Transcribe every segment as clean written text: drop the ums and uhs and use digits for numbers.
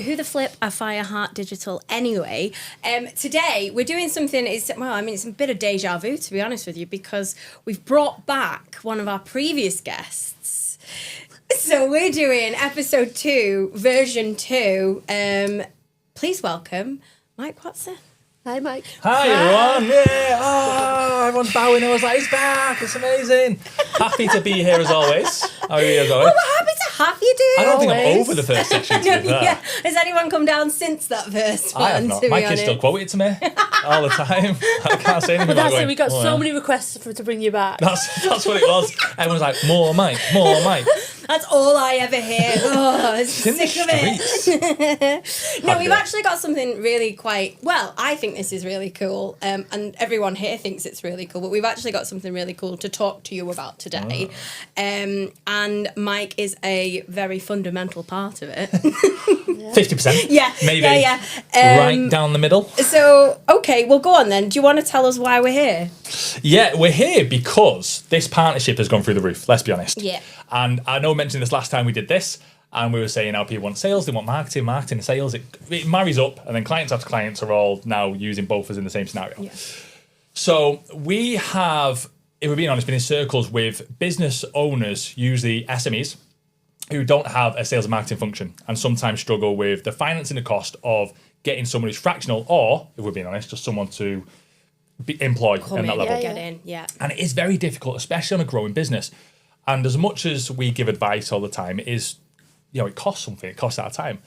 who the flip are Fireheart Digital anyway? Today we're doing something. It's a bit of deja vu, to be honest with you, because we've brought back one of our previous guests. So we're doing episode 2, version 2. Please welcome Mike Watson. Hi, Mike. Hi, everyone. Yeah. Oh, everyone's bowing. I was like, he's back. It's amazing. Happy to be here as always. How are you as always? Well, we're happy to have you, dude. I don't think I'm over the first section. Yeah. Has anyone come down since that first one? I have not. My kids still quote it to me all the time. I can't say anything. But that's going, it. We got so many requests to bring you back. That's what it was. Everyone's like, more Mike, more Mike. That's all I ever hear. Oh, I'm sick of it. No, we've actually got something really I think this is really cool, and everyone here thinks it's really cool, but we've actually got something really cool to talk to you about today. And Mike is a very fundamental part of it. 50%. Yeah. Maybe. Yeah. Right down the middle. So, okay, well, go on then. Do you want to tell us why we're here? Yeah, we're here because this partnership has gone through the roof, let's be honest. Yeah. And I know I mentioned this last time we did this, and we were saying how people want sales, they want marketing and sales. It marries up, and then clients after clients are all now using both as in the same scenario. Yeah. So we have, if we're being honest, been in circles with business owners, usually SMEs, who don't have a sales and marketing function and sometimes struggle with the finance and the cost of getting someone who's fractional or, if we're being honest, just someone to employ at that level. Get in, yeah. And it is very difficult, especially on a growing business. And as much as we give advice all the time, it is, it costs something. It costs our time.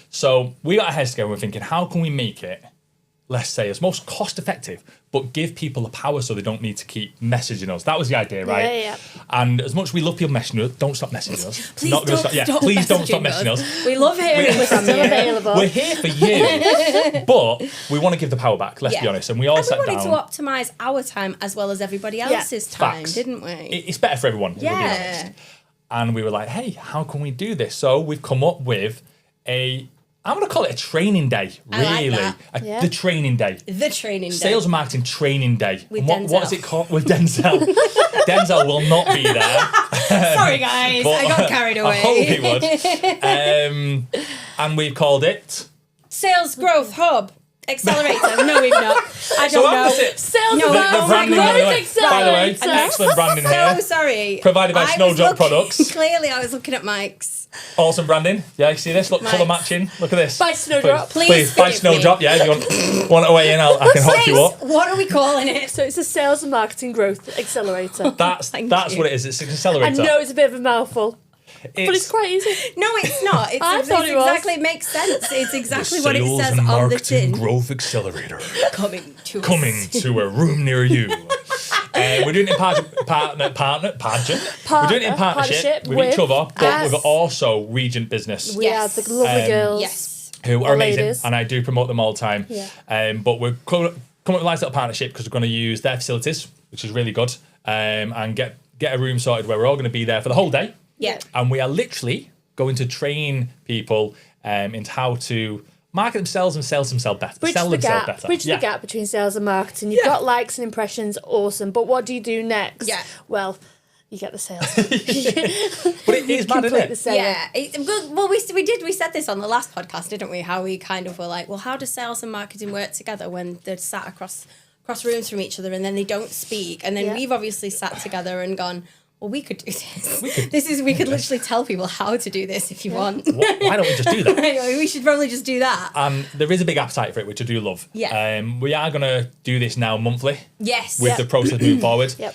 So we got our heads together and we're thinking, how can we make it, let's say, as most cost effective, but give people the power so they don't need to keep messaging us. That was the idea, right? Yeah. And as much as we love people messaging us, don't stop messaging us. Please don't stop messaging us. We love hearing We're still available. We're here for you, but we want to give the power back, let's be honest. And we all sat down. We wanted to optimise our time as well as everybody else's time, Facts. didn't we? It's better for everyone, if we're being honest. And we were like, hey, how can we do this? So we've come up with I'm going to call it a training day, really. The training day. The training day. Sales and marketing training day. With Denzel. What is it called? With Denzel. Denzel will not be there. Sorry, guys. I got carried away. I hope he would. And we've called it... Sales Growth Hub Accelerator. No, we've not. I don't know. Sales the branding, Growth Accelerator. By the way, excellent branding here. So sorry. Provided by Snowdrop Products. Clearly, I was looking at Mike's. Awesome branding. Yeah, you see this? Look, colour matching. Look at this. By Snowdrop. Please by Snowdrop. Yeah, if you want to weigh in, I can hook you up. What are we calling it? So it's a Sales and Marketing Growth Accelerator. That's what it is. It's an accelerator. I know it's a bit of a mouthful. But it's quite easy. No, it's not. It makes sense. It's exactly what it says on the tin. Sales Marketing Growth Accelerator. Coming to a room near you. We're doing it in We're doing it in partnership with each other, but we've also Regent Business. We have the lovely girls. Who are amazing, ladies. and I do promote them all the time. Yeah. But we're coming up with a nice little partnership because we're going to use their facilities, which is really good, and get a room sorted where we're all going to be there for the whole day. Yeah. And we are literally going to train people into how to market themselves and sell themselves better. Bridge the gap between sales and marketing. You've got likes and impressions, awesome. But what do you do next? Yeah. Well, you get the sales. But it is mad, isn't it? Yeah. Well, we said this on the last podcast, didn't we? How we kind of were like, well, how does sales and marketing work together when they're sat across rooms from each other and then they don't speak? And then we've obviously sat together and gone, well, we could do this. We could literally tell people how to do this if you want. Why don't we just do that? We should probably just do that. There is a big appetite for it, which I do love. Yeah. We are going to do this now monthly. Yes. With the process moving forward. Yep.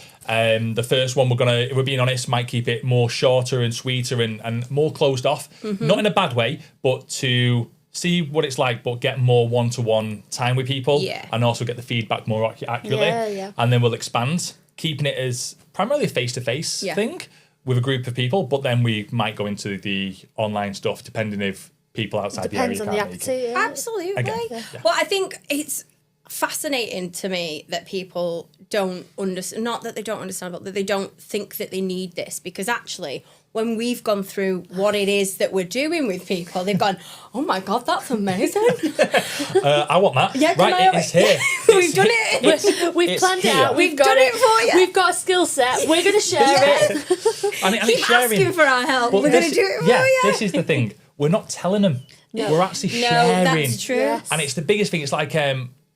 The first one if we're being honest, might keep it more shorter and sweeter and more closed off. Mm-hmm. Not in a bad way, but to see what it's like, but get more one-to-one time with people. Yeah. And also get the feedback more accurately. Yeah. And then we'll expand, keeping it as primarily a face-to-face thing with a group of people, but then we might go into the online stuff depending if people outside the area can't make it. Absolutely. Again, Well, I think it's fascinating to me that people don't understand, not that they don't understand, but that they don't think that they need this, because actually when we've gone through what it is that we're doing with people, they've gone, oh my God, that's amazing. I want that. Yeah, right, it's here. We've done it. We've planned it out. We've done it for you. We've got a skill set. We're going to share it. And Keep asking for our help. We're going to do it for you. This is the thing. We're not telling them. No. We're actually No, sharing. that's true. Yes. And it's the biggest thing. It's like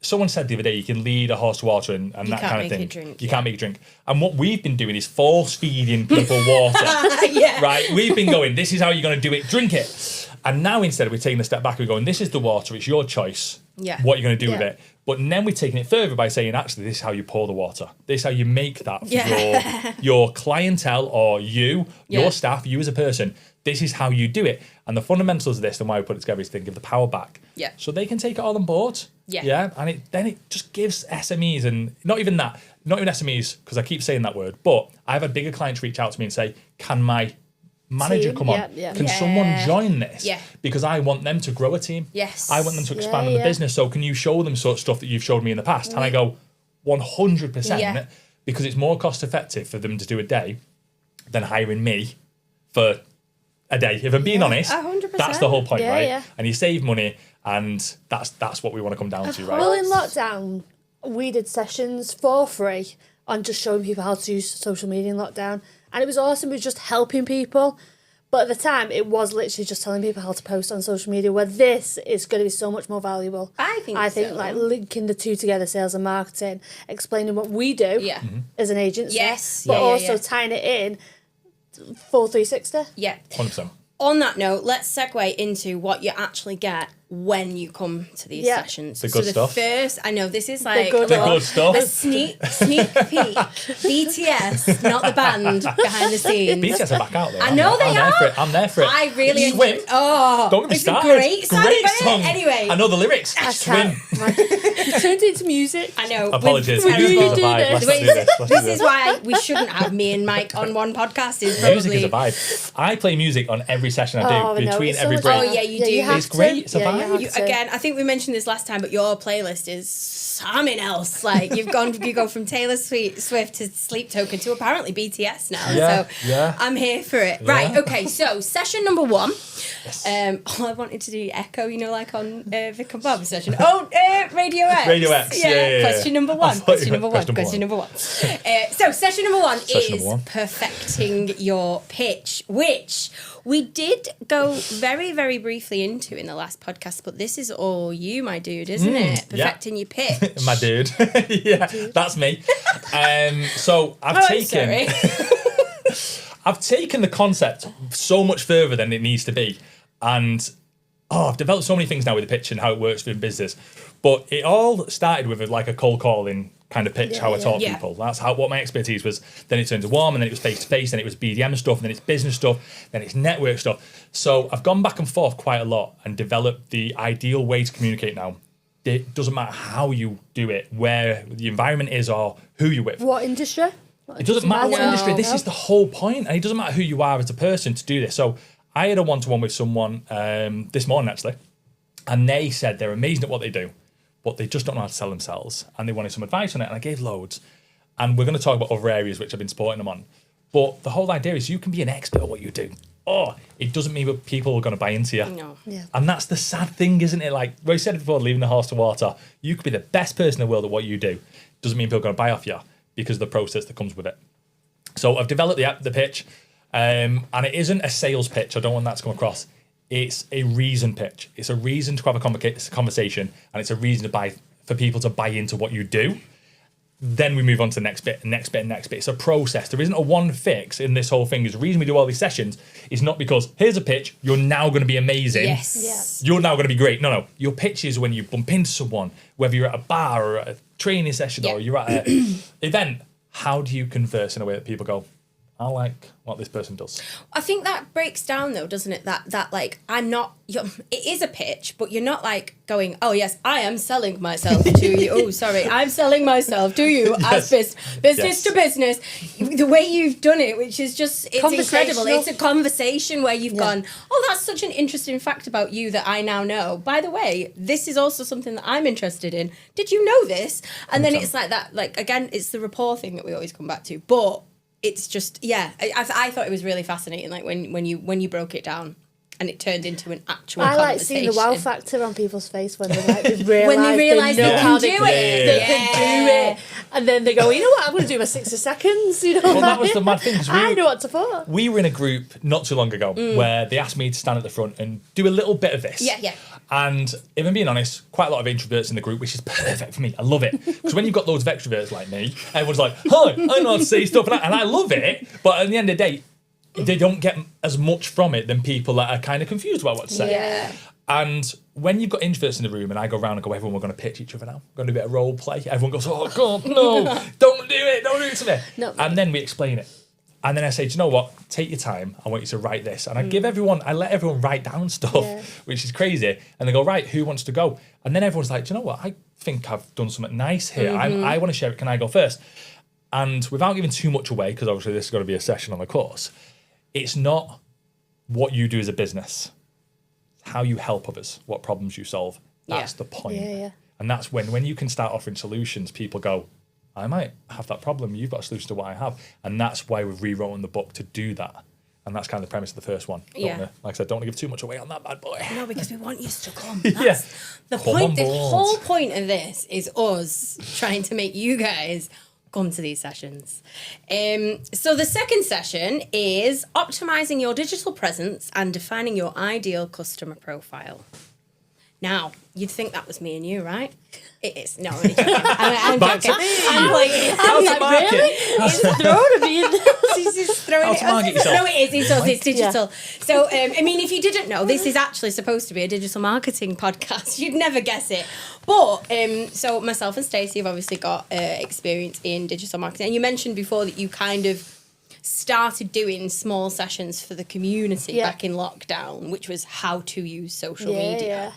someone said the other day, you can lead a horse to water and that can't kind of make thing. it drink, You can't make it drink. And what we've been doing is force feeding people water. Yeah. Right? We've been going, this is how you're going to do it, drink it. And now instead we're taking a step back, we're going, this is the water, it's your choice. Yeah. What you're going to do with Yeah. it. But then we're taking it further by saying, actually, this is how you pour the water. This is how you make that for Yeah. your clientele or you, Yeah. your staff, you as a person. This is how you do it. And the fundamentals of this and why we put it together is to give the power back. Yeah. So they can take it all on board. Yeah. Yeah. And then it just gives SMEs, and not even SMEs, because I keep saying that word, but I've had bigger clients reach out to me and say, can my manager Team, come on? yeah. Can Yeah. someone join this? Yeah. Because I want them to grow a team. Yes. I want them to expand Yeah, on the yeah. business. So can you show them sort of stuff that you've showed me in the past? And I go, 100%, Yeah. because it's more cost effective for them to do a day than hiring me for a day. If I'm being honest, 100%. that's the whole point, Yeah, right? yeah. And you save money, and that's what we want to come down to, right? Well, in lockdown, we did sessions for free on just showing people how to use social media in lockdown. And it was awesome. It was just helping people. But at the time, it was literally just telling people how to post on social media, where this is going to be so much more valuable. I think so. like linking the two together, sales and marketing, explaining what we do Yeah. as an agency. Yes. But Yeah, yeah, also yeah. tying it in full 360. Yeah. 100%. On that note, let's segue into what you actually get when you come to these Yeah. sessions. The good so stuff. the first, I know this is like good The good stuff. a sneak peek. BTS, not the band behind the scenes. BTS are back out there. I know they I'm there are. for it. I'm there for it. I really Swim. Oh, Don't get me it's started. a great song. Great isn't it? song. Anyway, I know the lyrics. Swim. You turned it into music. I know. Apologies. Would Music you is a do vibe. this? Let's not do this. Let's do This this. is why we shouldn't have me and Mike on one podcast. Is probably Music is a vibe. I play music on every session I do, Oh, no, between it's so every much break. fun. Oh, yeah, you do. have It's great, to. it's a Yeah, you vibe. have You, to. again, I think we mentioned this last time, but your playlist is something else. Like you go from Taylor Swift to Sleep Token to apparently BTS now. Yeah, so yeah. I'm here for it. Yeah. Right, okay, so session number 1. I wanted to do echo, like on Vic and Bob's session. Radio X. Radio X, yeah. Question number I 1. thought Question you number meant 1. question Question number 1. So session number 1 Session is number 1. perfecting your pitch, which we did go very, very briefly into in the last podcast, but this is all you, my dude, isn't it? yeah. Perfecting your pitch. My dude. Yeah, that's me. So I've taken I've taken the concept so much further than it needs to be. And I've developed so many things now with the pitch and how it works within business. But it all started with like a cold calling kind of pitch, how I taught Yeah. people. That's what my expertise was. Then it turned to warm, and then it was face-to-face, then it was BDM stuff, and then it's business stuff, then it's network stuff. So I've gone back and forth quite a lot and developed the ideal way to communicate now. It doesn't matter how you do it, where the environment is, or who you're with. What industry? It doesn't matter what No. industry. This is the whole point, and it doesn't matter who you are as a person to do this. So I had a one-to-one with someone this morning actually, and they said they're amazing at what they do, but they just don't know how to sell themselves, and they wanted some advice on it. And I gave loads, and we're going to talk about other areas which I've been supporting them on. But the whole idea is you can be an expert at what you do. It doesn't mean that people are going to buy into you. No. Yeah. And that's the sad thing, isn't it? Like we said before, leaving the horse to water. You could be the best person in the world at what you do. Doesn't mean people are going to buy off you because of the process that comes with it. So I've developed the pitch, and it isn't a sales pitch. I don't want that to come across. It's a reason pitch. It's a reason to have a conversation, and it's a reason for people to buy into what you do. Then we move on to the next bit. It's a process. There isn't a one fix in this whole thing. The reason we do all these sessions is not because here's a pitch, you're now going to be amazing. Yes. You're now going to be great. No. Your pitch is when you bump into someone, whether you're at a bar or at a training session or you're at an event. How do you converse in a way that people go, I like what this person does? I think that breaks down though, doesn't it? That like it is a pitch, but you're not like going, oh yes, I am selling myself to you. Oh, sorry, I'm selling myself to you as business to business. The way you've done it, which is just, it's incredible. It's a conversation where you've gone, oh, that's such an interesting fact about you that I now know. By the way, this is also something that I'm interested in. Did you know this? And then it's like that, like again, it's the rapport thing that we always come back to. But it's just, I thought it was really fascinating, like when you broke it down and it turned into an actual I like conversation. seeing the wow factor on people's face when they realise When they realise know they how can they do it. can do it. And then they go, you know what, I'm going to do my 60 seconds. You know, Well, that was the mad thing. 'Cause I know what to put. we were in a group not too long ago where they asked me to stand at the front and do a little bit of this. Yeah. And if I'm being honest, quite a lot of introverts in the group, which is perfect for me. I love it. Because when you've got loads of extroverts like me, everyone's like, hi, I know how to say stuff. And I love it. But at the end of the day, they don't get as much from it than people that are kind of confused about what to say. Yeah. And when you've got introverts in the room and I go around and go, everyone, we're going to pitch each other now. We're going to do a bit of role play. Everyone goes, oh, God, no, don't do it to me. No. And then we explain it. And then I say, do you know what? Take your time. I want you to write this. And I let everyone write down stuff, which is crazy. And they go, right, who wants to go? And then everyone's like, do you know what? I think I've done something nice here. I want to share it. Can I go first? And without giving too much away, because obviously this is going to be a session on the course, it's not what you do as a business. It's how you help others, what problems you solve. That's the point. Yeah. And that's when you can start offering solutions, people go, I might have that problem. You've got a solution to what I have. And that's why we've rewritten the book to do that. And that's kind of the premise of the first one. Like I said, don't want to give too much away on that bad boy. No, because we want you to come. Yeah. The Come point, on the board. whole point of this is us trying to make you guys come to these sessions. So the second session is optimizing your digital presence and defining your ideal customer profile. Now, you'd think that was me and you, right? It is. No, I'm joking. I'm joking. I'm like, How to market. It's thrown at me. She's throwing How it. to market yourself. No, it is. It's us. It's digital. So, I mean, if you didn't know, this is actually supposed to be a digital marketing podcast. You'd never guess it. But, so myself and Stacey have obviously got experience in digital marketing. And you mentioned before that you kind of started doing small sessions for the community back in lockdown, which was how to use social media.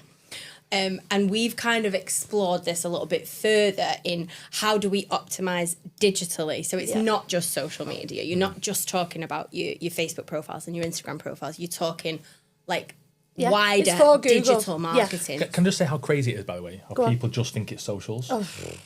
And we've kind of explored this a little bit further in how do we optimize digitally. So it's not just social media. You're not just talking about your Facebook profiles and your Instagram profiles. You're talking like wider digital marketing. Can I just say how crazy it is, by the way? How Go on. people just think it's socials.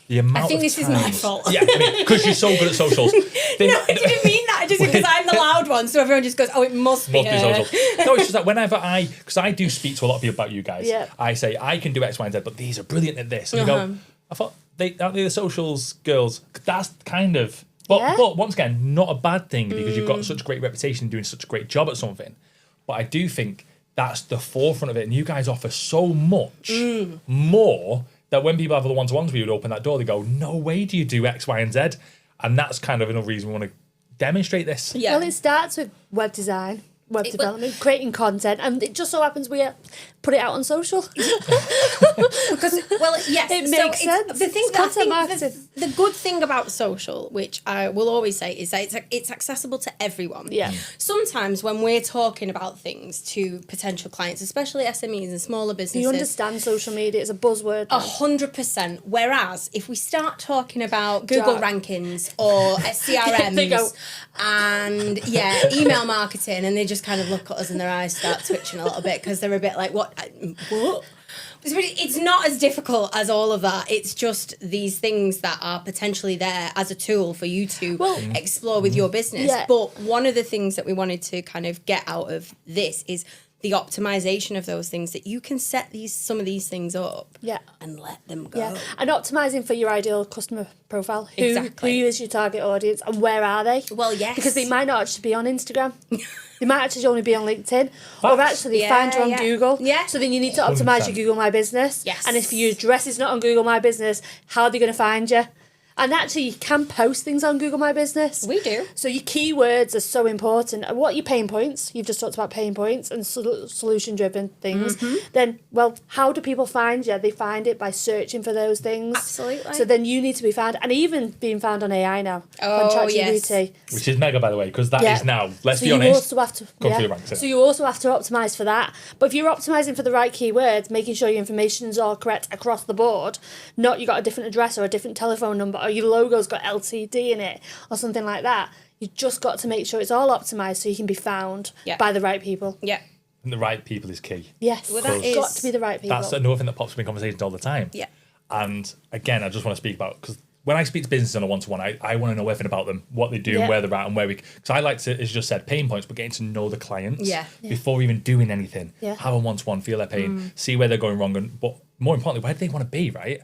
The amount I think of this is times- my fault. Yeah, I mean, because you're so good at socials. No, I didn't mean that. I just because I'm the loud one, so everyone just goes, "Oh, it must be her." socials. No, it's just that whenever because I do speak to a lot of people about you guys. Yeah. I say I can do X, Y, and Z, but these are brilliant at this. And they go, I thought aren't they the socials girls? That's kind of. But once again, not a bad thing because you've got such a great reputation doing such a great job at something. But I do think that's the forefront of it, and you guys offer so much more that when people have the one-to-ones, we would open that door. They go, "No way, do you do X, Y, and Z?" And that's kind of another reason we want to demonstrate this. Yeah. Well, it starts with web design, web development, creating content, and it just so happens we put it out on social. Because It makes sense. The thing It's that I content think marketing. the good thing about social, which I will always say, is that it's accessible to everyone. Yeah. Sometimes when we're talking about things to potential clients, especially SMEs and smaller businesses, You understand social media, it's a buzzword. 100%. Whereas if we start talking about Google rankings or CRMs They go, and email marketing, and they just kind of look at us and their eyes start twitching a little bit because they're a bit like, what? It's not as difficult as all of that. It's just these things that are potentially there as a tool for you to explore with your business. Yeah. But one of the things that we wanted to kind of get out of this is the optimization of those things, that you can set some of these things up and let them go. Yeah, and optimizing for your ideal customer profile. Who Exactly. is your target audience and where are they? Well, yes. Because they might not actually be on Instagram. They might actually only be on LinkedIn. Or actually find you on Google. Yeah. So then you need to optimize 100%. your Google My Business. Yes. And if your address is not on Google My Business, how are they going to find you? And actually, you can post things on Google My Business. We do. So your keywords are so important. And what are your pain points? You've just talked about pain points and solution-driven things. Then, well, how do people find you? They find it by searching for those things. Absolutely. So then you need to be found. And even being found on AI now. Oh, on ChatGPT. Which is mega, by the way, because that is now, let's So be you honest, also have to, come through the ranks. So you also have to optimise for that. But if you're optimising for the right keywords, making sure your information's all correct across the board, not you got a different address or a different telephone number or your logo's got LTD in it or something like that, you just got to make sure it's all optimised so you can be found by the right people. Yeah. And the right people is key. Yes, Well, that it's got is- to be the right people. That's another thing that pops up in conversations all the time. Yeah. And again, I just want to speak about, because when I speak to businesses on a one-to-one, I want to know everything about them, what they do, and where they're at, and where we. Because I like to, as you just said, pain points, but getting to know the clients before even doing anything. Yeah. Have a one-to-one, feel their pain, see where they're going wrong, but more importantly, where do they want to be, right?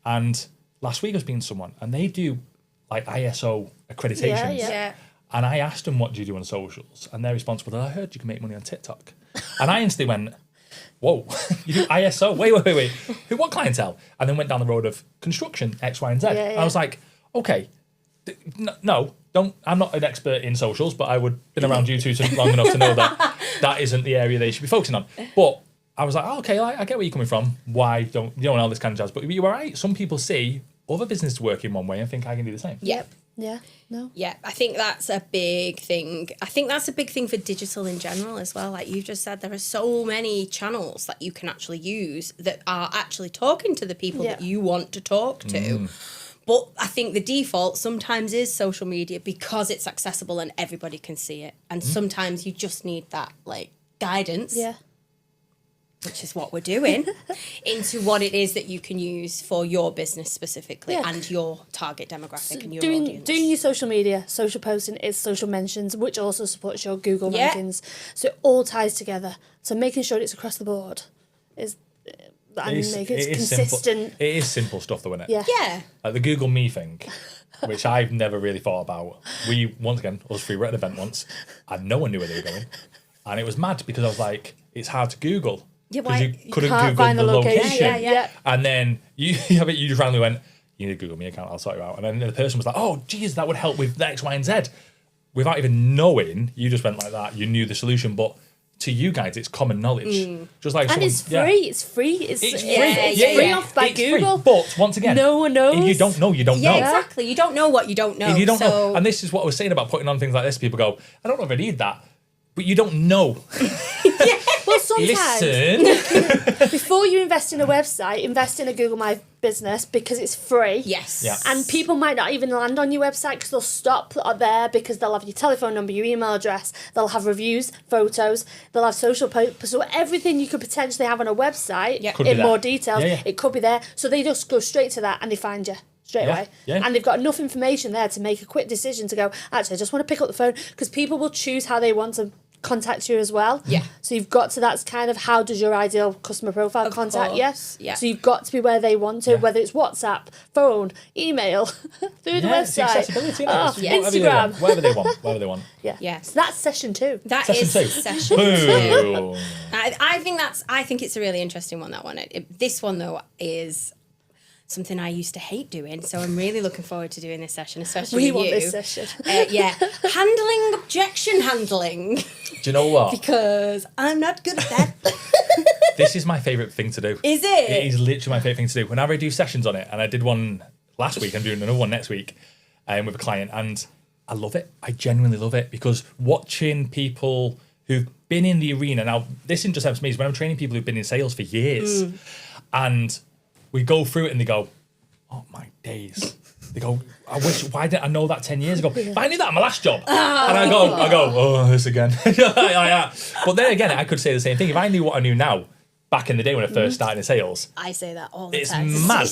And last week I was speaking to someone and they do like ISO accreditations. Yeah. And I asked them, what do you do on socials? And their response was, I heard you can make money on TikTok. And I instantly went, whoa, you do ISO? Wait. What clientele? And then went down the road of construction, X, Y, and Z. And I was like, okay, no, I'm not an expert in socials, but I would have been around you two long enough to know that isn't the area they should be focusing on. But I was like, oh, okay, I get where you're coming from. Why don't you know all this kind of jazz? But you were right. Some people see other businesses work in one way and think I can do the same. Yep. Yeah. No. Yeah, I think that's a big thing. I think that's a big thing for digital in general as well. Like you've just said, there are so many channels that you can actually use that are actually talking to the people that you want to talk to. But I think the default sometimes is social media because it's accessible and everybody can see it. And sometimes you just need that like guidance. Yeah. Which is what we're doing, into what it is that you can use for your business specifically and your target demographic and your audience. Doing your social media, social posting is social mentions, which also supports your Google rankings. So it all ties together. So making sure it's across the board is making it consistent. Simple. It is simple stuff though, isn't it? Yeah. Like the Google Me thing, which I've never really thought about. Us three were at an event once and no one knew where they were going. And it was mad because I was like, it's hard to Google. Yeah, because you couldn't can't Google find the location. Yeah. And then you just randomly went, you need a Google Me account, I'll sort you out. And then the person was like, oh, geez, that would help with the X, Y, and Z. Without even knowing, you just went like that. You knew the solution. But to you guys, it's common knowledge. Just like and it's free. It's free. It's free off by it's Google. Free. But once again, no one knows. If you don't know, you don't know. Yeah, exactly. You don't know what you don't know. If you don't know. And this is what I was saying about putting on things like this. People go, I don't know if I need that. But you don't know. Well, sometimes Listen. before you invest in a website, invest in a Google My Business because it's free. Yes. Yeah. And people might not even land on your website because they'll stop there because they'll have your telephone number, your email address, they'll have reviews, photos, they'll have social posts. So everything you could potentially have on a website in more details, it could be there. So they just go straight to that and they find you straight away. Yeah. And they've got enough information there to make a quick decision to go, actually, I just want to pick up the phone because people will choose how they want to contact you as well. Yeah. So you've got to, that's kind of how does your ideal customer profile contact you. Yeah. So you've got to be where they want to, whether it's WhatsApp, phone, email, through the It's website. accessibility, isn't it? Instagram. Whatever they want. Yeah. So that's session 2. That Session is 2. session 2. Boom. I think it's a really interesting one, that one. This one, though, is something I used to hate doing, so I'm really looking forward to doing this session, especially We with you. want this session. Handling objection handling. Do you know what? Because I'm not good at that. This is my favourite thing to do. Is it? It is literally my favourite thing to do. Whenever I do sessions on it, and I did one last week, I'm doing another one next week with a client, and I love it. I genuinely love it because watching people who've been in the arena, now this isn't just happens to me, it's when I'm training people who've been in sales for years, and we go through it and they go, oh my days. They go, why didn't I know that 10 years ago? If I knew that at my last job. And I go, oh, this again. But then again, I could say the same thing. If I knew what I knew now, back in the day when I first started in sales. I say that all the It's time. mad.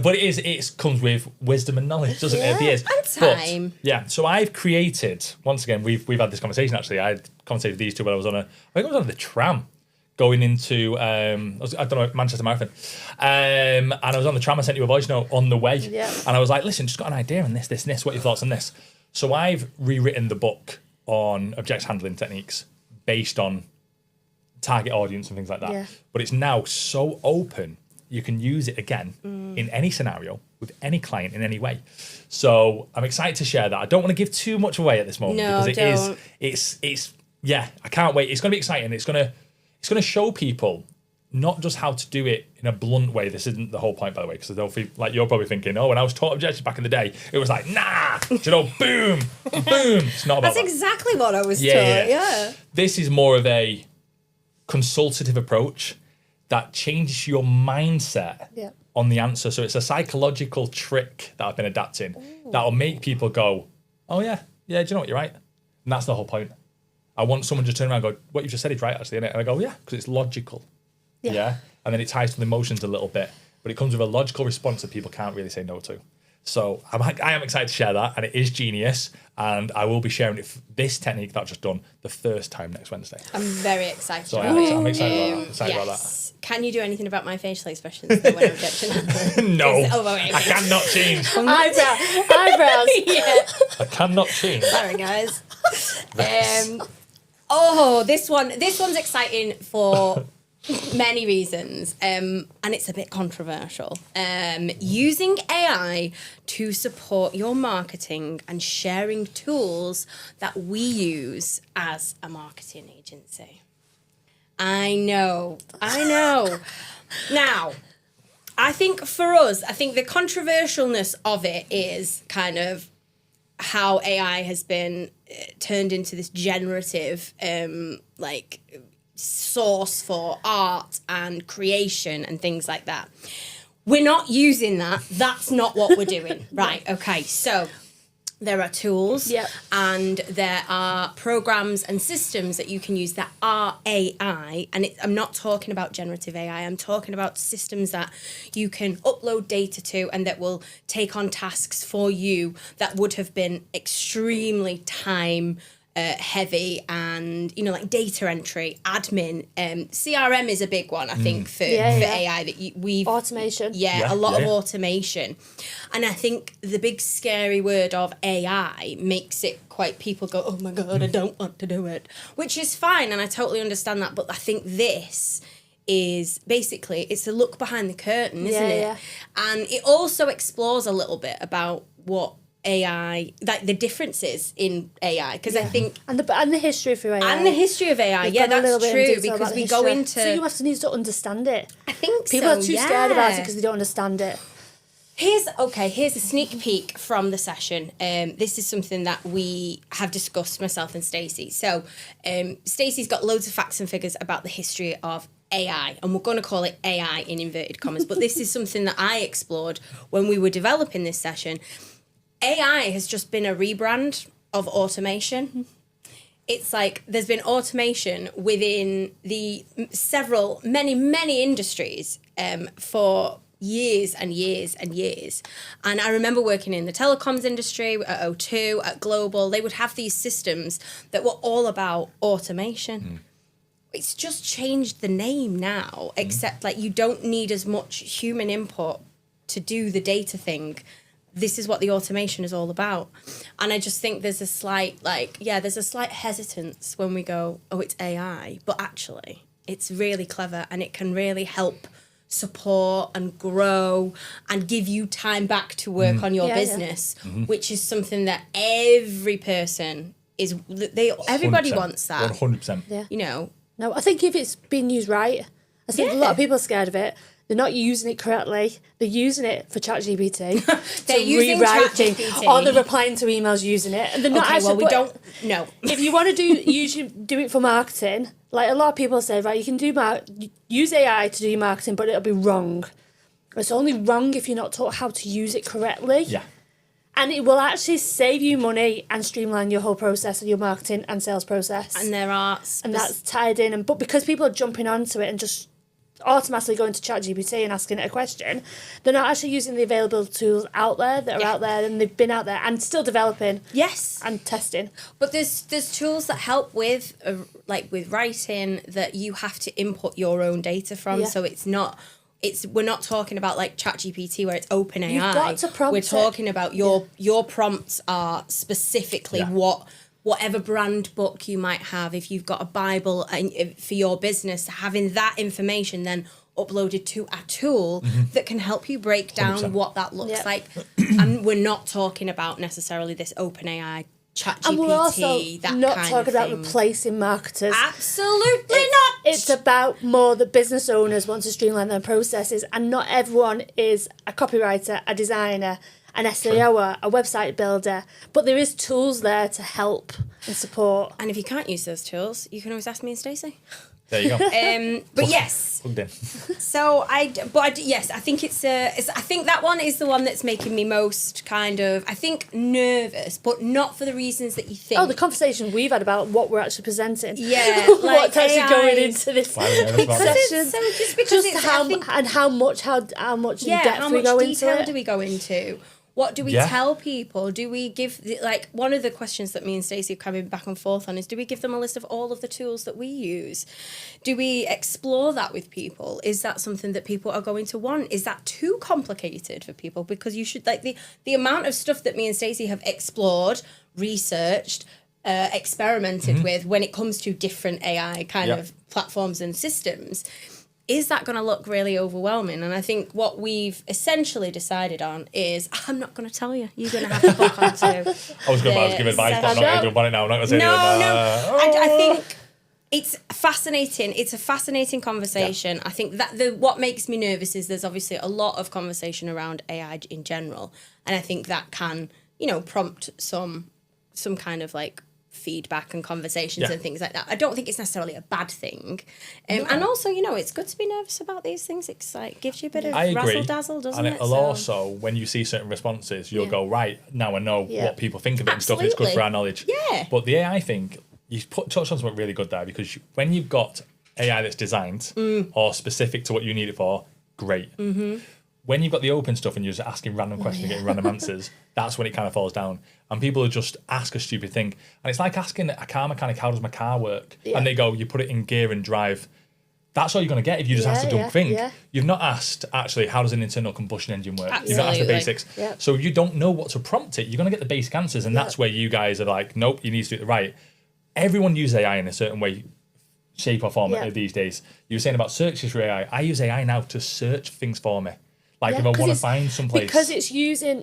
But it comes with wisdom and knowledge, doesn't it, at the years? And time. But, so I've created, once again, we've had this conversation actually. I had conversated with these two when I think I was on the tram going into, Manchester Marathon. And I was on the tram, I sent you a voice note on the way. Yeah. And I was like, listen, just got an idea on this, what are your thoughts on this? So I've rewritten the book on objection handling techniques based on target audience and things like that. Yeah. But it's now so open, you can use it again in any scenario, with any client, in any way. So I'm excited to share that. I don't want to give too much away at this moment because it's I can't wait. It's going to be exciting. It's going to show people not just how to do it in a blunt way. This isn't the whole point, by the way, because I don't feel like you're probably thinking, oh, when I was taught objections back in the day, it was like, nah, boom, boom. It's not about That's exactly what I was taught. Yeah. This is more of a consultative approach that changes your mindset on the answer. So it's a psychological trick that I've been adapting that'll make people go, oh, yeah, do you know what, you're right. And that's the whole point. I want someone to turn around and go, what you just said is right, actually, innit? And I go, yeah, because it's logical. Yeah. And then it ties to the emotions a little bit. But it comes with a logical response that people can't really say no to. So I am excited to share that, and it is genius. And I will be sharing this technique that I've just done the first time next Wednesday. I'm very excited. So I'm excited about that. Can you do anything about my facial expressions though, when objection happens? No, wait. I cannot change. Eyebrows. Yeah. I cannot change. Sorry, guys. This one's exciting for many reasons, and it's a bit controversial. Using AI to support your marketing and sharing tools that we use as a marketing agency. I know. Now, I think for us, the controversialness of it is kind of how AI has been turned into this generative, source for art and creation and things like that. We're not using that. That's not what we're doing. Right, okay. So there are tools and there are programs and systems that you can use that are AI. And I'm not talking about generative AI. I'm talking about systems that you can upload data to and that will take on tasks for you that would have been extremely time heavy, and like data entry, admin, CRM is a big one, I think, for AI that we've automation. A lot of automation, and I think the big scary word of AI makes it quite, people go, oh my god, I don't want to do it, which is fine, and I totally understand that, but I think this is basically, it's a look behind the curtain, isn't it? And it also explores a little bit about what AI, like the differences in AI, because I think and the history of AI and the history of AI, that's true, because we go into, so you have to need to understand it. I think people are too scared about it because they don't understand it. Here's a sneak peek from the session. This is something that we have discussed, myself and Stacey. So Stacey's got loads of facts and figures about the history of AI, and we're going to call it AI in inverted commas, but this is something that I explored when we were developing this session. AI has just been a rebrand of automation. It's like there's been automation within the many industries for years and years and years. And I remember working in the telecoms industry at O2, at Global. They would have these systems that were all about automation. It's just changed the name now, except like you don't need as much human input to do the data thing. This is what the automation is all about. And I just think there's a slight hesitance when we go, oh, it's AI. But actually, it's really clever, and it can really help support and grow and give you time back to work on your business, which is something that every person everybody wants that. 100%. Yeah. No, I think if it's being used right, I think a lot of people are scared of it. They're not using it correctly. They're using it for ChatGPT. They're using ChatGPT. Or they're replying to emails using it. And they're not actually... No. If you want to do it for marketing, like a lot of people say, right, you can use AI to do your marketing, but it'll be wrong. It's only wrong if you're not taught how to use it correctly. Yeah. And it will actually save you money and streamline your whole process of your marketing and sales process. And there are... And that's tied in. But because people are jumping onto it and just automatically going to ChatGPT and asking it a question, they're not actually using the available tools out there that are out there, and they've been out there and still developing and testing. But there's tools that help with with writing that you have to input your own data from, so we're not talking about like ChatGPT where it's open AI. You've got to prompt We're talking about your prompts are specifically whatever brand book you might have. If you've got a Bible for your business, having that information then uploaded to a tool that can help you break down 100%. What that looks like. And we're not talking about necessarily this OpenAI, ChatGPT, and we're also not talking about thing. Replacing marketers. Absolutely not. It's about more that business owners want to streamline their processes, and not everyone is a copywriter, a designer, an SEO, a website builder, but there is tools there to help and support. And if you can't use those tools, you can always ask me and Stacey. There you go. But yes. So I think I think that one is the one that's making me most nervous, but not for the reasons that you think. Oh, the conversation we've had about what we're actually presenting. Yeah, what's actually going into this session. Just because how much in depth we go into it. do we go into? What do we Yeah. tell people? Do we give, like, one of the questions that me and Stacey are coming back and forth on is, do we give them a list of all of the tools that we use? Do we explore that with people? Is that something that people are going to want? Is that too complicated for people? Because you should, like, the amount of stuff that me and Stacey have explored, researched, experimented with when it comes to different AI kind of platforms and systems, is that going to look really overwhelming? And I think what we've essentially decided on is, I'm not going to tell you. You're going to have to book onto. I was going to give advice, but I'm not going to jump on it now. I'm not going to say anything. No. I think it's fascinating. It's a fascinating conversation. Yeah. I think that what makes me nervous is there's obviously a lot of conversation around AI in general. And I think that can, prompt some kind of like feedback and conversations and things like that. I don't think it's necessarily a bad thing. And also, it's good to be nervous about these things. It's like gives you a bit of razzle-dazzle, doesn't it? And it'll also, when you see certain responses, you'll go, right, now I know what people think of it and stuff. It's good for our knowledge. Yeah. But the AI thing, you touched on something really good there, because when you've got AI that's designed or specific to what you need it for, great. Mm-hmm. When you've got the open stuff and you're just asking random questions and getting random answers, that's when it kind of falls down. And people will just ask a stupid thing. And it's like asking a car mechanic, how does my car work? Yeah. And they go, you put it in gear and drive. That's all you're going to get if you just ask a dumb thing. Yeah. You've not asked, actually, how does an internal combustion engine work? Absolutely. You've not asked the basics. Yeah. So you don't know what to prompt it. You're going to get the basic answers. And that's where you guys are like, nope, you need to do it right. Everyone uses AI in a certain way, shape or form these days. You were saying about searches for AI. I use AI now to search things for me. Like if I want to find someplace. Because it is using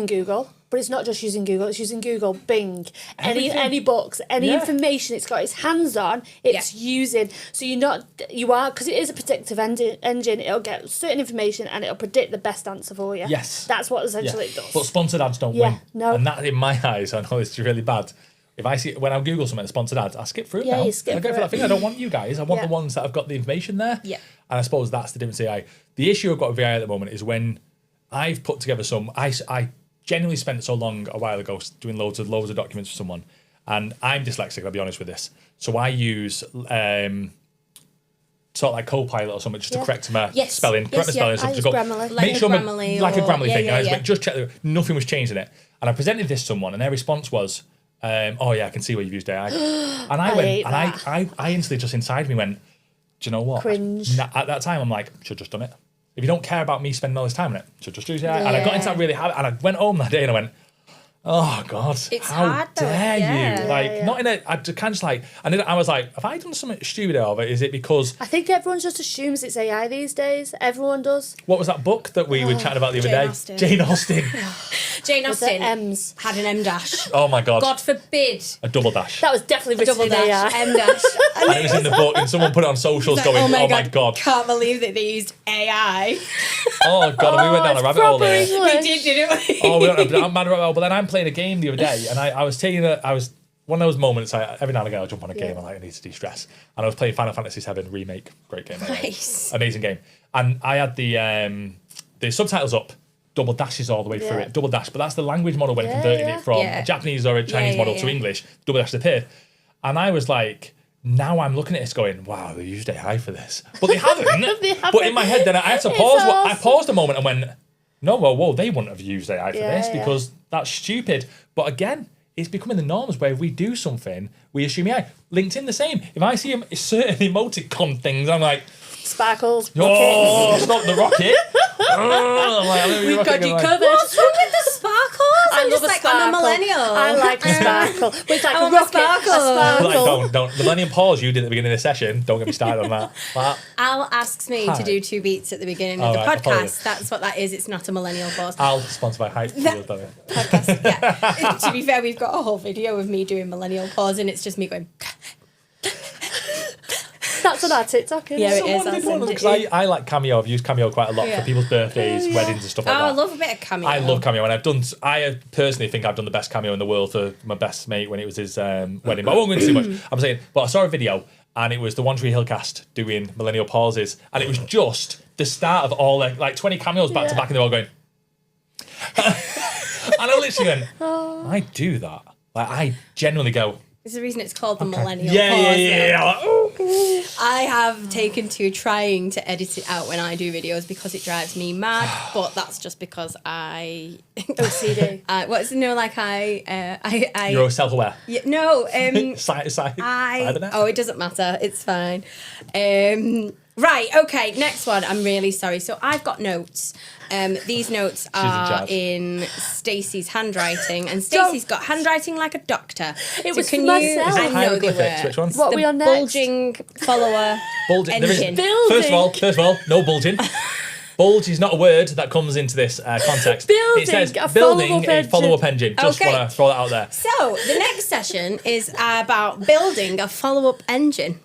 Google, but it's not just using Google, it's using Google, Bing, any books, any information it's got its hands on, it's using. So because it is a predictive engine, it'll get certain information and it'll predict the best answer for you. Yes. That's what essentially it does. But sponsored ads don't win. No. And that, in my eyes, I know it's really bad. If I see, when I Google something, sponsored ads, I skip through it now. You skip I go for that thing. I don't want you guys. I want the ones that have got the information there. Yeah. And I suppose that's the difference with AI. The issue I've got with AI at the moment is when I've put together I genuinely spent so long a while ago doing loads of documents for someone. And I'm dyslexic, I'll be honest with this. So I use sort of like Copilot or something just to correct my spelling. Correct my spelling. I use Grammarly. Make sure like a Grammarly thing. Just check that nothing was changed in it. And I presented this to someone and their response was, oh yeah, I can see where you've used AI. And I instantly just inside me went, do you know what? Cringe. At that time, I'm like, should have just done it. If you don't care about me spending all this time on it, should just use AI. And I got into that really habit, and I went home that day and I went, oh God, how dare you? Like, not in a, I kind of just like, and then I was like, have I done something stupid of it? Is it because... I think everyone just assumes it's AI these days. Everyone does. What was that book that we were chatting about the other day? Austen. Jane Austen. Jane Austen had an M dash. Oh my God. God forbid. A double dash. That was definitely written in AI. M dash. And it was in the book, and someone put it on socials like, going, oh my God. Can't believe that they used AI. Oh God, and we went down a rabbit hole there. We did, didn't we? Oh, we went down a rabbit hole, but then I'm playing a game the other day, and I was one of those moments, every now and again I'll jump on a game and I need to de-stress. And I was playing Final Fantasy VII Remake, great game. Nice. Amazing game. And I had the subtitles up, double dashes all the way through it, double dash, but that's the language model when converting it from a Japanese or a Chinese model to English, double dash appeared. And I was like, now I'm looking at this going, wow, they used AI for this. But they haven't. But in my head then I had to pause. I paused a moment and went, no, whoa, they wouldn't have used AI for this because that's stupid. But again, it's becoming the norms where if we do something, we assume AI. LinkedIn the same. If I see certain emoticon things, I'm like, sparkles. Oh, it's not the rocket. We've got you covered. What's wrong with the sparkles? I love a sparkle. I'm a millennial. I like a sparkle. It's like I a rocket. Sparkle. Like, don't. The Millennium Pause you did at the beginning of the session. Don't get me started on that. But, Al asks me to do 2 beats at the beginning of the podcast. That's what that is. It's not a millennial pause. I'll sponsor by Hype. Podcast. Yeah. To be fair, we've got a whole video of me doing millennial pause, and it's just me going. That's on our TikTok, isn't it? Yeah, it is. Because I like Cameo. I've used Cameo quite a lot for people's birthdays, weddings and stuff like that. I love a bit of Cameo. I love Cameo, and I personally think I've done the best Cameo in the world for my best mate when it was his wedding. But I won't go into too much. I'm saying, but I saw a video, and it was the One Tree Hill cast doing millennial pauses, and it was just the start of all like 20 cameos back to back, and they're all going. And I literally went, I do that. Like I genuinely go. There's a reason it's called the millennial pause. Yeah. Like, oh. I have taken to trying to edit it out when I do videos because it drives me mad. But that's just because I OCD. You're self-aware. Yeah, no. I It doesn't matter. It's fine. Right. Okay. Next one. I'm really sorry. So I've got notes. These notes are in Stacey's handwriting, and Stacey's got handwriting like a doctor. It So was can for you? myself. I know they Hieroglyphics, were. which one? What The we on next? bulging follower Bulging. There is, engine. first of all, no bulging. Bulge is not a word that comes into this context. Building it says a building follow-up a follow-up engine. Just Okay. want to throw that out there. So the next session is about building a follow-up engine.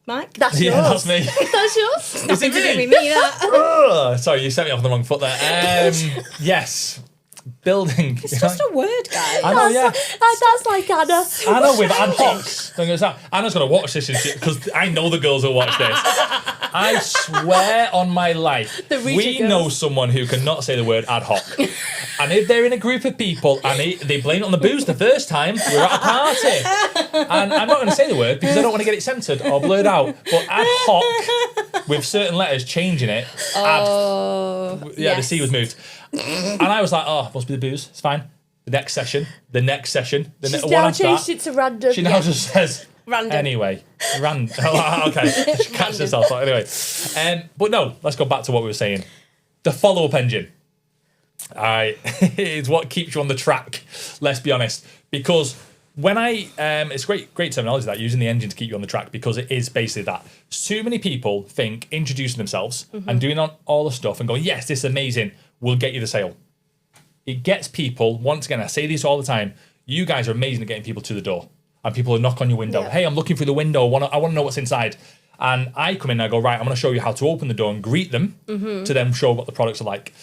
Mike? That's Yeah, yours. that's me. That's yours. Is it Nothing to do me? with me, that. Oh, sorry, you set me off on the wrong foot there. Yes, building. It's just a word, guys. I know, yeah. That's like Anna. Anna with ad hocs. Don't get that. Anna's gonna watch this because I know the girls will watch this. I swear on my life, The Ouija we girls. know someone who cannot say the word ad hoc. And if they're in a group of people and they blame it on the booze the first time, we're at a party. And I'm not going to say the word because I don't want to get it censored or blurred out. But ad hoc, with certain letters changing it, the yes. C was moved. And I was like, oh, must be the booze. It's fine. The next session. She's one now after changed that, it to random. she now just says, Random. anyway. Okay. She catches herself. Anyway. But no, let's go back to what we were saying. The follow-up engine. It's what keeps you on the track, let's be honest. Because when it's great terminology that, using the engine to keep you on the track, because it is basically that. Too many people think introducing themselves and doing all the stuff and going, yes, this is amazing, will get you the sale. It gets people, once again, I say this all the time, you guys are amazing at getting people to the door. And people will knock on your window. Yeah. Hey, I'm looking through the window. I want to know what's inside. And I come in and I go, right, I'm going to show you how to open the door and greet them to then show what the products are like.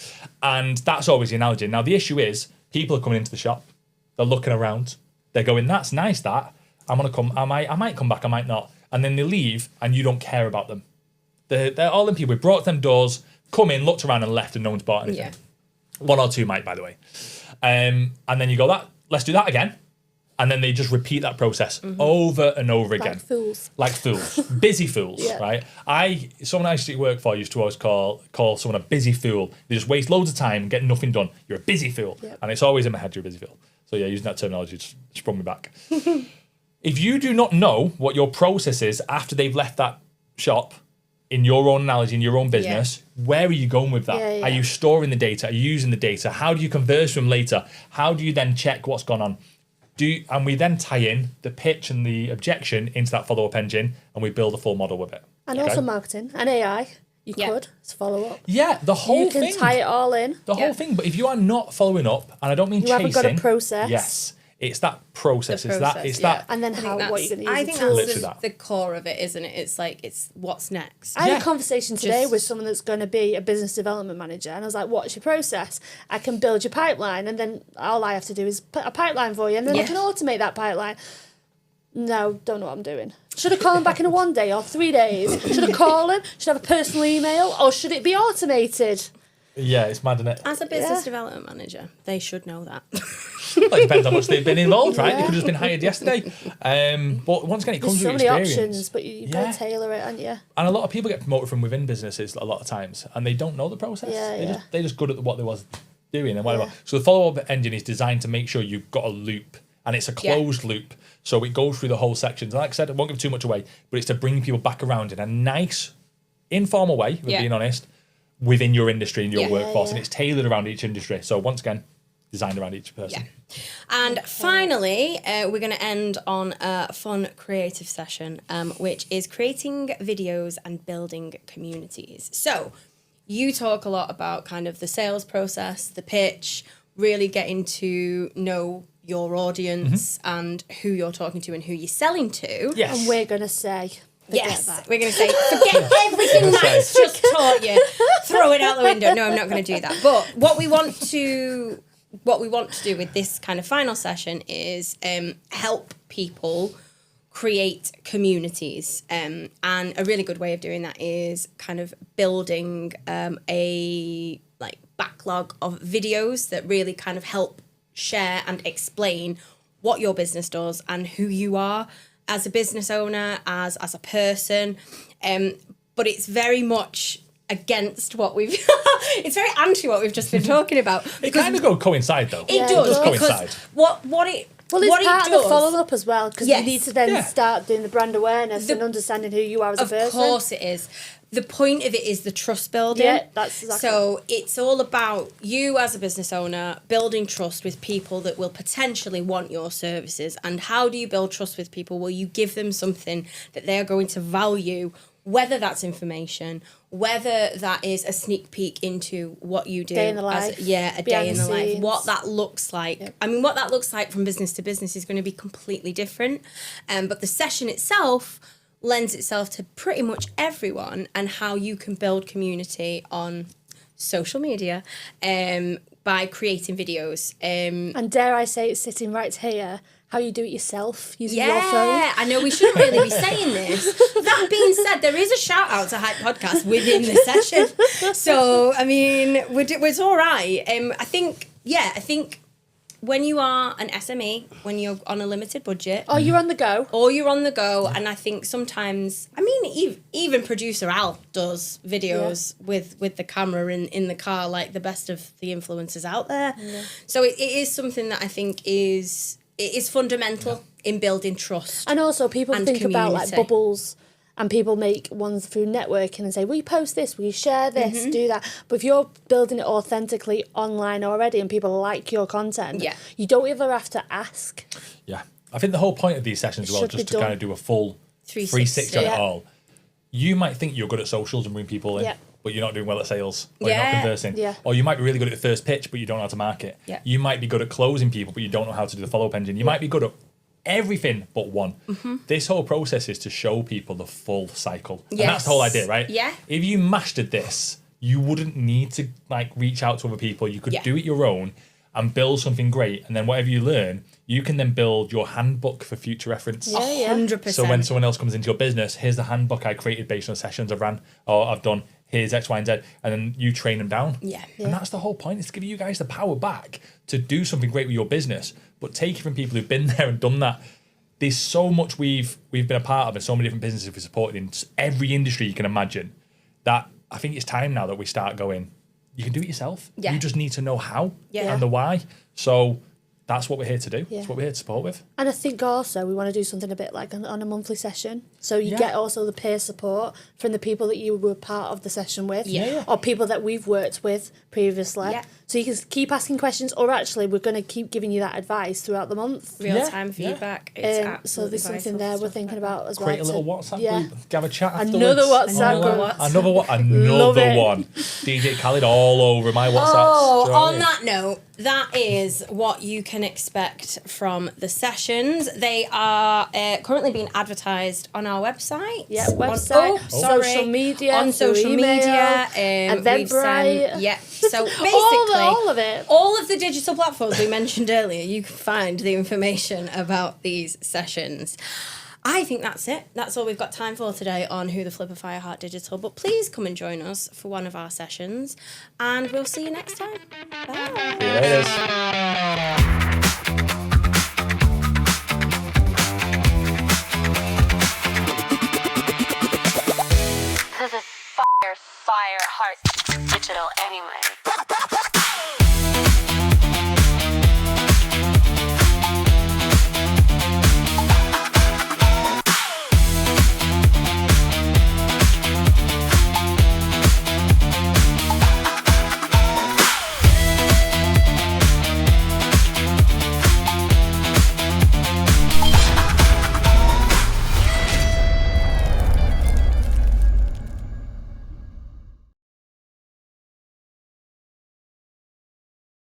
And that's always the analogy. Now, the issue is people are coming into the shop. They're looking around. They're going, that's nice, that. I'm going to come. I might come back. I might not. And then they leave and you don't care about them. They're all in people. We brought them doors, come in, looked around and left and no one's bought anything. Yeah. One or two might, by the way. And then you go, let's do that again. And then they just repeat that process over and over again. Like fools. Busy fools, Yeah. right? Someone I used to work for used to always call someone a busy fool. They just waste loads of time and get nothing done. You're a busy fool. Yep. And it's always in my head, you're a busy fool. So yeah, using that terminology just sprung me back. If you do not know what your process is after they've left that shop, in your own analogy, in your own business, where are you going with that? Yeah. Are you storing the data? Are you using the data? How do you converse with them later? How do you then check what's gone on? And we then tie in the pitch and the objection into that follow-up engine, and we build a full model with it. And Okay? also marketing and AI. You could to follow up. Yeah, the whole You can thing. tie it all in. The whole thing. But if you are not following up, and I don't mean You chasing. haven't got a process. Yes, it's that process. It's process, that. And then I think what that's- you're going to use. I the think tools. Literally that's that. the core of it, isn't it? It's what's next. I had Yeah. a conversation today Just- with someone that's going to be a business development manager, and I was like, "What's your process? I can build your pipeline, and then all I have to do is put a pipeline for you, and then I Yeah. can automate that pipeline." No, don't know what I'm doing. Should I call him back in 1 day or 3 days? Should I call him? Should I have a personal email, or should it be automated? Yeah, it's mad, isn't it? As a business Yeah. development manager, they should know that. Well, it depends how much they've been involved, right? They Yeah. could have just been hired yesterday. But once again, it comes There's so with many experience. options, but you've Yeah. got to tailor it, haven't you? And a lot of people get promoted from within businesses a lot of times, and they don't know the process. Yeah, They're just good at what they was doing and whatever. Yeah. So the follow-up engine is designed to make sure you've got a loop, and it's a closed loop. So it goes through the whole sections. Like I said, I won't give too much away, but it's to bring people back around in a nice, informal way, if we're being honest, within your industry and your workforce. And it's tailored around each industry. So once again, designed around each person. Yeah. And finally, we're going to end on a fun creative session, which is creating videos and building communities. So you talk a lot about kind of the sales process, the pitch, really getting to know your audience and who you're talking to and who you're selling to. Yes. And we're going to say, forget Yes, that. we're going to say, forget everything Mike's just taught you. Throw it out the window. No, I'm not going to do that. But what we want to do with this kind of final session is help people create communities. And a really good way of doing that is kind of building a backlog of videos that really kind of help share and explain what your business does and who you are. as a business owner, as a person, but it's very much against what we've it's very anti what we've just been talking about. It kind of coincide though. It does coincide. What it Well, it's what part it does, of the follow-up as well, because Yes. you need to then Yeah. start doing the brand awareness and understanding who you are as a person. Of course it is. The point of it is the trust building. Yeah, that's exactly. So it's all about you as a business owner building trust with people that will potentially want your services. And how do you build trust with people? Well, you give them something that they are going to value, whether that's information, whether that is a sneak peek into what you do. Day in the life. A day Behind in the the life. scenes. What that looks like. Yep. I mean, what that looks like from business to business is going to be completely different. But the session itself lends itself to pretty much everyone, and how you can build community on social media by creating videos. And dare I say, it's sitting right here, how you do it yourself using your phone. Yeah, I know we shouldn't really be saying this. That being said, there is a shout out to Hype Podcast within the session. So, I mean, it's all right. I think when you are an SME, when you're on a limited budget, Or you're on the go. and I think sometimes, I mean, even producer Al does videos with the camera in the car, like the best of the influencers out there. Yeah. So it is something that I think is fundamental in building trust. And also people And think about like community. bubbles, and people make ones through networking and say, will you post this? Will you share this? Do that. But if you're building it authentically online already and people like your content, you don't ever have to ask. Yeah. I think the whole point of these sessions as well, should just be to done. kind of do a full 360 on it all. You might think you're good at socials and bring people in, but you're not doing well at sales, or you're not conversing. Yeah. Or you might be really good at the first pitch, but you don't know how to market. Yeah. You might be good at closing people, but you don't know how to do the follow-up engine. You might be good at everything but one. This whole process is to show people the full cycle. And that's the whole idea, right? Yeah. If you mastered this, you wouldn't need to like reach out to other people. You could do it your own and build something great. And then whatever you learn, you can then build your handbook for future reference. 100%. So when someone else comes into your business, here's the handbook I created based on sessions I've ran or I've done. Here's X, Y, and Z. And then you train them down. Yeah. And that's the whole point, is to give you guys the power back to do something great with your business, but take it from people who've been there and done that. There's so much we've been a part of and so many different businesses we've supported in every industry you can imagine, that I think it's time now that we start going, you can do it yourself. Yeah. You just need to know how Yeah. and the why. So that's what we're here to do. That's what we're here to support with. And I think also we want to do something a bit like on a monthly session. So you get also the peer support from the people that you were part of the session with, or people that we've worked with previously. Yeah. So you can keep asking questions, or actually we're going to keep giving you that advice throughout the month. Real-time feedback. It's So absolutely there's something vital there we're stuff thinking like that. about as well. Create a little WhatsApp group, have a chat afterwards. Another WhatsApp Another group. Another it. one. DJ Khaled all over my WhatsApps. Oh, Do you know what I on mean? that note, that is what you can expect from the sessions. They are currently being advertised on our website. Yeah, website, social media, on social through email, media, Eventbrite. Yeah. So basically, all of it. all of the digital platforms we mentioned earlier, you can find the information about these sessions. I think that's it. That's all we've got time for today on Who the Flipper Fireheart Digital. But please come and join us for one of our sessions, and we'll see you next time. Bye. See you later.